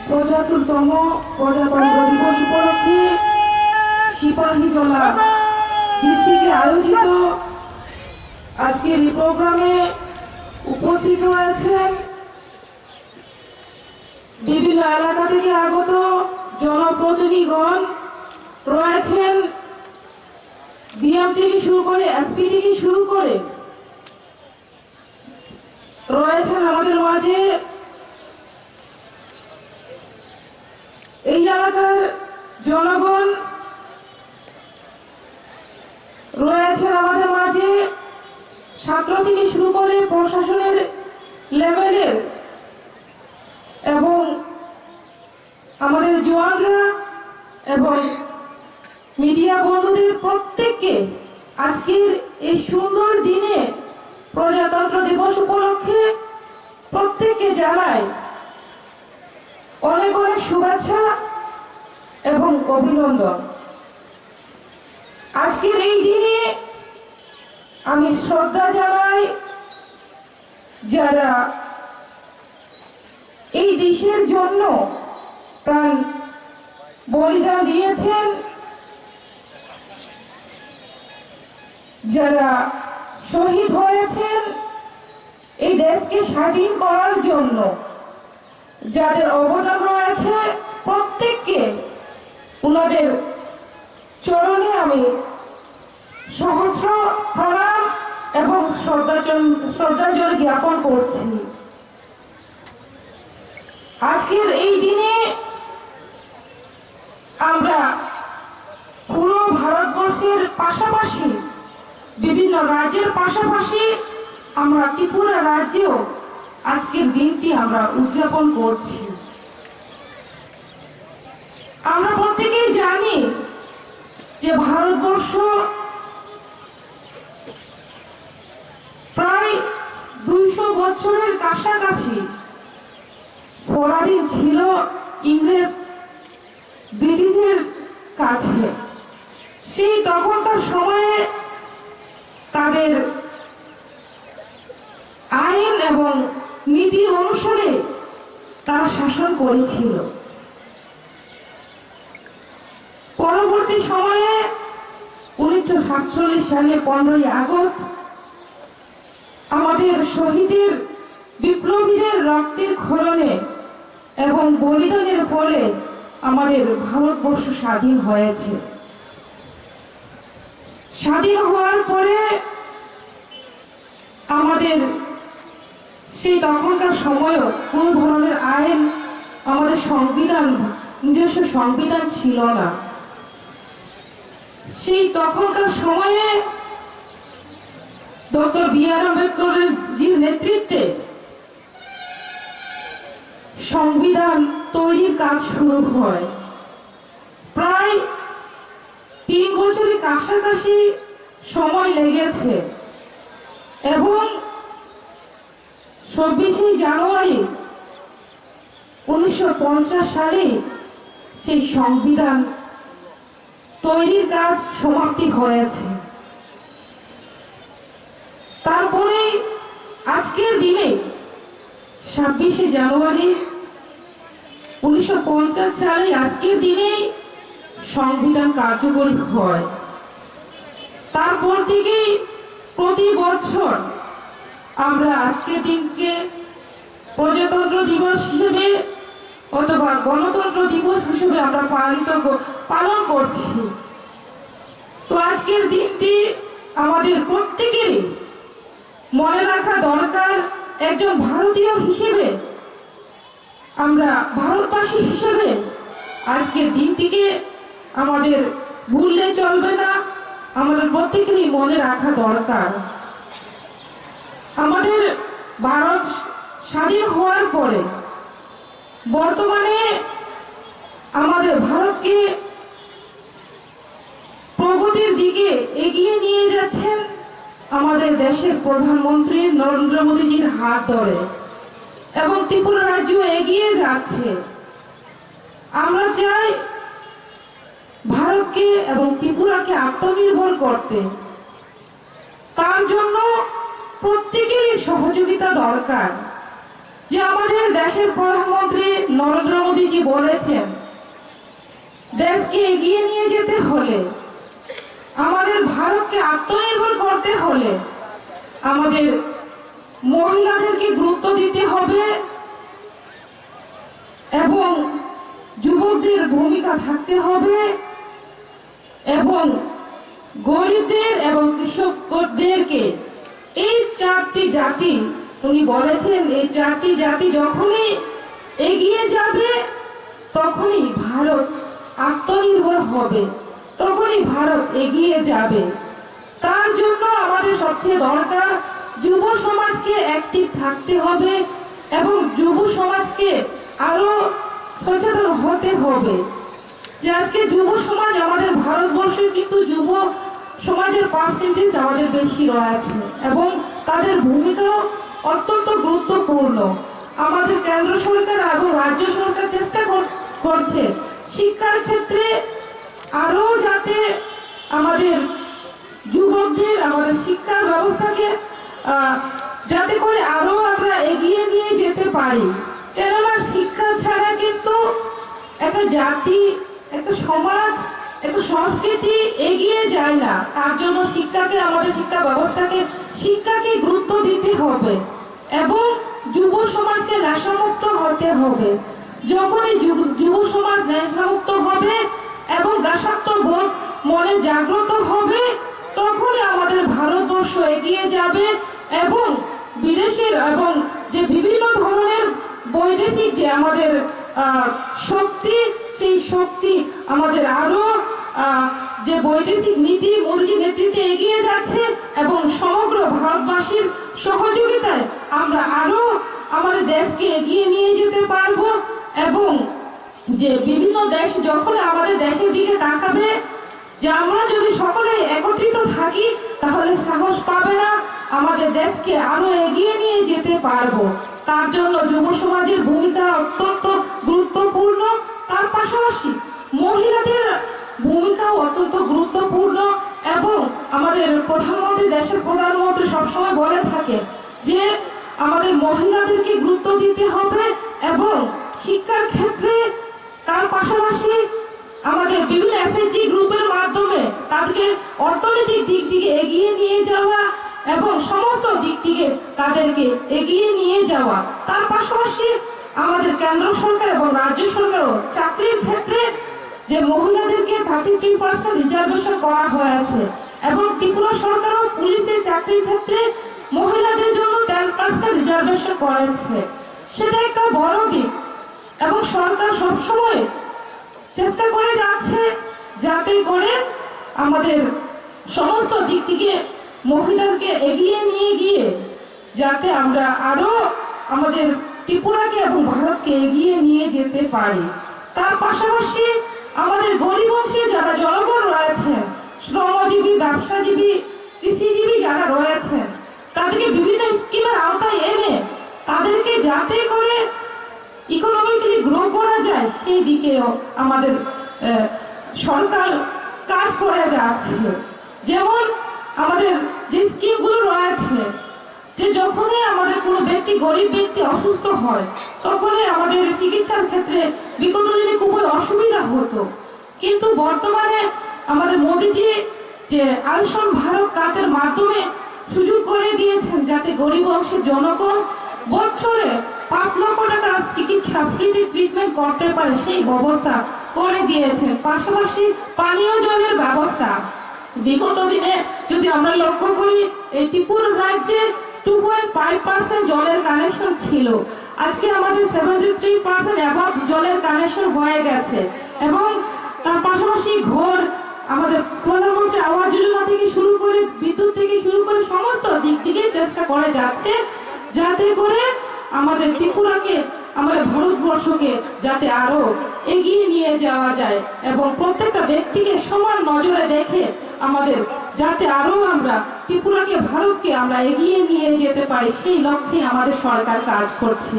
75তম প্রজাতন্ত্র দিবস উপলক্ষে সিপাহীজলা ডিস্ট্রিক্টে আয়োজিত আজকের এই প্রোগ্রামে উপস্থিত হয়েছেন বিভিন্ন এলাকা থেকে আগত জনপ্রতিনিধিগণ রয়েছেন। ডিএম থেকে শুরু করে এসপি থেকে শুরু করে রয়েছেন আমাদের মাঝে। এই এলাকার জনগণ রয়েছেন আমাদের মাঝে, ছাত্র থেকে শুরু করে প্রশাসনের লেভেলের এবং আমাদের জওয়ানরা এবং মিডিয়া বন্ধুদের প্রত্যেককে আজকের এই সুন্দর দিনে প্রজাতন্ত্র দিবস উপলক্ষে প্রত্যেককে জানাই অনেক অনেক শুভেচ্ছা এবং অভিনন্দন। আজকের এই দিনে আমি শ্রদ্ধা জানাই যারা এই দেশের জন্য প্রাণ বলিদান দিয়েছেন, যারা শহীদ হয়েছেন এই দেশকে স্বাধীন করার জন্য, যাদের অবদান রয়েছে প্রত্যেককে ওনাদের চরণে আমি সহস্র প্রণাম এবং শ্রদ্ধাঞ্জলি জ্ঞাপন করছি। আজকের এই দিনে আমরা পুরো ভারতবর্ষের পাশাপাশি বিভিন্ন রাজ্যের পাশাপাশি আমরা ত্রিপুরা রাজ্যেও আজকের দিনটি আমরা উদযাপন করছি। আমরা প্রত্যেকেই জানি যে ভারতবর্ষ প্রায় 200 বছরের কাছাকাছি পরাধীন ছিল ইংরেজ ব্রিটিশের কাছে। সেই তখনকার সময়ে তাদের আইন এবং নীতি অনুসারে তারা শাসন করেছিল। পরবর্তী সময়ে 1947 সালে 15ই আগস্ট আমাদের শহীদের বিপ্লবীদের রক্তের ক্ষরণে এবং বলিদানের ফলে আমাদের ভারতবর্ষ স্বাধীন হয়েছে। স্বাধীন হওয়ার পরে আমাদের সেই তখনকার সময়ও কোনো ধরনের আইন, আমাদের সংবিধান, নিজস্ব সংবিধান ছিল না। সেই তখনকার সময়ে ডক্টর বি.আর. আম্বেদকরের নেতৃত্বে সংবিধান তৈরির কাজ শুরু হয়। প্রায় 3 বছরের কাছাকাছি সময় লেগেছে এবং 26শে জানুয়ারি 1950 সালে সেই সংবিধান তৈরির কাজ সমাপ্তি হয়েছে। তারপরে আজকের দিনে 26শে জানুয়ারি 1950 সালে আজকের দিনে সংবিধান কার্যকরী হয়। তারপর থেকেই প্রতি বছর আমরা আজকের দিনকে প্রজাতন্ত্র দিবস হিসেবে অথবা গণতন্ত্র দিবস হিসেবে আমরা পালন করছি। তো আজকের দিনটি আমাদের প্রত্যেকেরই মনে রাখা দরকার। একজন ভারতীয় হিসেবে, আমরা ভারতবাসী হিসেবে আজকের দিনটিকে আমাদের ভুললে চলবে না, আমাদের প্রত্যেকেরই মনে রাখা দরকার। আমাদের ভারত স্বাধীন হওয়ার পরে বর্তমানে আমাদের ভারতকে প্রগতির দিকে এগিয়ে নিয়ে যাচ্ছেন আমাদের দেশের প্রধানমন্ত্রী নরেন্দ্র মোদীজির হাত ধরে এবং ত্রিপুরা রাজ্য এগিয়ে যাচ্ছে। আমরা চাই ভারতকে এবং ত্রিপুরাকে আত্মনির্ভর করতে। তার জন্য প্রত্যেকেরই সহযোগিতা দরকার। যে আমাদের দেশের প্রধানমন্ত্রী নরেন্দ্র মোদীজি বলেছেন দেশকে এগিয়ে নিয়ে যেতে হলে, আমাদের ভারতকে আত্মনির্ভর করতে হলে আমাদের মহিলাদেরকে গুরুত্ব দিতে হবে এবং যুবকদের ভূমিকা থাকতে হবে এবং গরিবদের এবং কৃষকদেরকে, এই চারটি জাতি উনি বলেছেন এই চারটি জাতি যখনই এগিয়ে যাবে তখনই ভারত আত্মনির্ভর হবে, তখনই ভারত এগিয়ে যাবে। তার জন্য আমাদের সবচেয়ে দরকার যুব সমাজকে অ্যাক্টিভ থাকতে হবে এবং যুব সমাজকে আরো সচেতন হতে হবে। যে আজকে যুব সমাজ আমাদের ভারতবর্ষে কিন্তু যুব সমাজের পার্সেন্টেজ আমাদের বেশি রয়েছে এবং তাদের ভূমিকাও অত্যন্ত গুরুত্বপূর্ণ। আমাদের কেন্দ্র সরকার এবং রাজ্য সরকার চেষ্টা করছে শিক্ষার ক্ষেত্রে আরো যাতে আমাদের যুবকদের, আমাদের শিক্ষার ব্যবস্থাকে যাতে করে আরো আমরা এগিয়ে নিয়ে যেতে পারি। কেননা শিক্ষা ছাড়া কিন্তু একটা জাতি, একটা সমাজ, একটা সংস্কৃতি এগিয়ে যায় না। তার জন্য শিক্ষাকে, আমাদের শিক্ষা ব্যবস্থাকে, শিক্ষাকে গুরুত্ব দিতে হবে এবং যুব সমাজকে নেশামুক্ত হতে হবে। যখনই যুব সমাজ নেশামুক্ত হবে এবং দেশাত্মবোধ মনে জাগ্রত হবে তখনই আমাদের ভারতবর্ষ এগিয়ে যাবে এবং বিদেশের এবং যে বিভিন্ন ধরনের বৈদেশিক যে আমাদের শক্তি, সেই শক্তি আমাদের আরো যে বৈদেশিক নীতি মোদীর নেতৃত্বে এগিয়ে যাচ্ছে এবং সমগ্র ভারতবাসীর সহযোগিতায় আমরা আরো আমাদের দেশকে এগিয়ে নিয়ে যেতে পারবো এবং যে বিভিন্ন দেশ যখন আমাদের দেশের দিকে তাকাবে, যে আমরা যদি সকলে একত্রিত থাকি তাহলে সাহস পাবে না, আমাদের দেশকে আরো এগিয়ে নিয়ে যেতে পারবো। তার জন্য যুব সমাজের ভূমিকা অত্যন্ত গুরুত্বপূর্ণ। তার পাশাপাশি মহিলাদের ভূমিকাও অত্যন্ত গুরুত্বপূর্ণ এবং আমাদের প্রধানমন্ত্রী, দেশের প্রধানমন্ত্রী সবসময় বলে থাকেন যে আমাদের মহিলাদেরকে গুরুত্ব দিতে হবে এবং শিক্ষার ক্ষেত্রে তার পাশাপাশি আমাদের বিভিন্ন এসএইচজি গ্রুপের মাধ্যমে তাদেরকে অর্থনৈতিক দিক থেকে এগিয়ে নিয়ে যাওয়া এবং সমস্ত দিক থেকে তাদেরকে এগিয়ে নিয়ে যাওয়া। তার পাশাপাশি আমাদের কেন্দ্র সরকার এবং রাজ্য সরকারও চাকরির ক্ষেত্রে যে মহিলাদেরকে 33% রিজার্ভেশন করা হয়েছে এবং ত্রিপুরা সরকারও পুলিশের চাকরির ক্ষেত্রে মহিলাদের জন্য 10% রিজার্ভেশন করেছে। সেটা একটা বড় দিক এবং সরকার সবসময় চেষ্টা করে যাচ্ছে যাতে করে আমাদের সমস্ত দিক থেকে মহিলাদেরকে এগিয়ে নিয়ে গিয়ে যাতে আমরা আরো আমাদের ত্রিপুরাকে এবং ভারতকে এগিয়ে নিয়ে যেতে পারি। তার পাশাপাশি আমাদের গরিব অংশে যারা জনগণ রয়েছেন, শ্রমজীবী, ব্যবসাজীবী, কৃষিজীবী যারা রয়েছেন, তাদেরকে বিভিন্ন স্কিমের আওতায় এনে তাদেরকে যাতে করে ইকোনমিক্যালি গ্রো করা যায় সেই দিকেও আমাদের সরকার কাজ করে যাচ্ছে। যেমন আমাদের যে স্কিমগুলো রয়েছে, যে যখনই আমাদের কোনো ব্যক্তি, গরিব ব্যক্তি অসুস্থ হয় তখনই আমাদের চিকিৎসার ক্ষেত্রে বিগত দিনে খুবই অসুবিধা হতো, কিন্তু বর্তমানে আমাদের মোদীজি যে আয়ুষ্মান ভারত কার্ডের মাধ্যমে সুযোগ করে দিয়েছেন যাতে গরিব অংশের জনগণ বছরে 5 লক্ষ টাকার চিকিৎসা ফ্রিতে ট্রিটমেন্ট করতে পারে, সেই ব্যবস্থা করে দিয়েছেন। পাশাপাশি পানীয় জলের ব্যবস্থা বিগত দিনে যদি আমরা লক্ষ্য করি এই ত্রিপুরা রাজ্যে 2.5% জলের কানেকশন ছিল, আজকে আমাদের 73% অ্যাভাব জলের কানেকশন হয়ে গেছে এবং তার পাশাপাশি ঘর আমাদের প্রধানমন্ত্রী আবাস যোজনা থেকে শুরু করে বিদ্যুৎ থেকে শুরু করে সমস্ত দিক থেকে চেষ্টা করে যাচ্ছে যাতে করে আমাদের ত্রিপুরাকে, আমাদের ভারতবর্ষকে যাতে আরো এগিয়ে নিয়ে যাওয়া যায় এবং প্রত্যেকটা ব্যক্তিকে সমান নজরে দেখে আমাদের যাতে আরো আমরা ত্রিপুরাকে, ভারতকে আমরা এগিয়ে নিয়ে যেতে পারি, সেই লক্ষ্যে আমাদের সরকার কাজ করছে।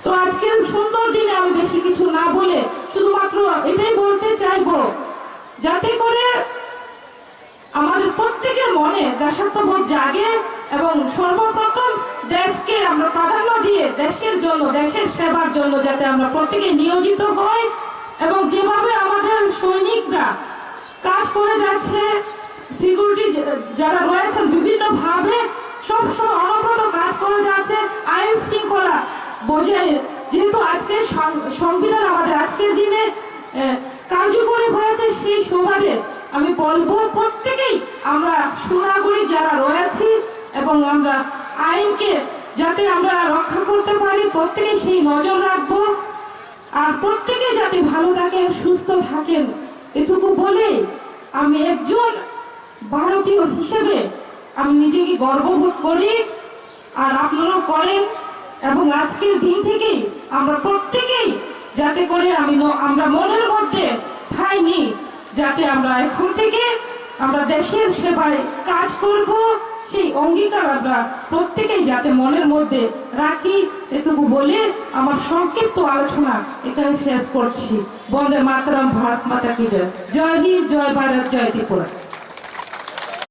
তো আজকের সুন্দর দিনে আমি বেশি কিছু না বলে শুধুমাত্র এটাই বলতে চাইবো যাতে করে আমাদের প্রত্যেকের মনে দেশাত্মবোধ জাগে এবং সর্বপ্রথম দেশকে আমরা প্রাধান্য দিয়ে দেশের জন্য, দেশের সেবার জন্য যাতে আমরা প্রত্যেকে নিয়োজিত হই এবং যেভাবে আমাদের সৈনিকরা কাজ করে যাচ্ছে, সিকিউরিটি যারা রয়েছেন বিভিন্নভাবে সবসময় অনবরত কাজ করে যাচ্ছে আইন শৃঙ্খলা বজায়, যেহেতু আজকে সংবিধান আমাদের আজকের দিনে কার্যকরী হয়েছে, সেই সুবাদে আমি বলবো প্রত্যেকেই আমরা সুনাগরিক যারা রয়েছি এবং আমরা আইনকে যাতে আমরা রক্ষা করতে পারি, প্রত্যেকেই সেই নজর রাখবো। আর প্রত্যেকে যাতে ভালো থাকেন, সুস্থ থাকেন, এটুকু বলে আমি একজন ভারতীয় হিসেবে আমি নিজেকে গর্ববোধ করি, আর আপনারাও করেন। এবং আজকের দিন থেকেই আমরা প্রত্যেকেই যাতে করে আমরা মনের মধ্যে ঠাঁই নিই, যাতে আমরা এখন থেকে আমরা দেশের সেবায় কাজ করব, সেই অঙ্গীকার আমরা প্রত্যেকেই যাতে মনের মধ্যে রাখি, এটুকু বলে আমার সংক্ষিপ্ত আলোচনা এখানে শেষ করছি। বন্দে মাতরম, ভারত মাতা কি জয়। জয় হিন্দ, জয় ভারত, জয় ত্রিপুরা।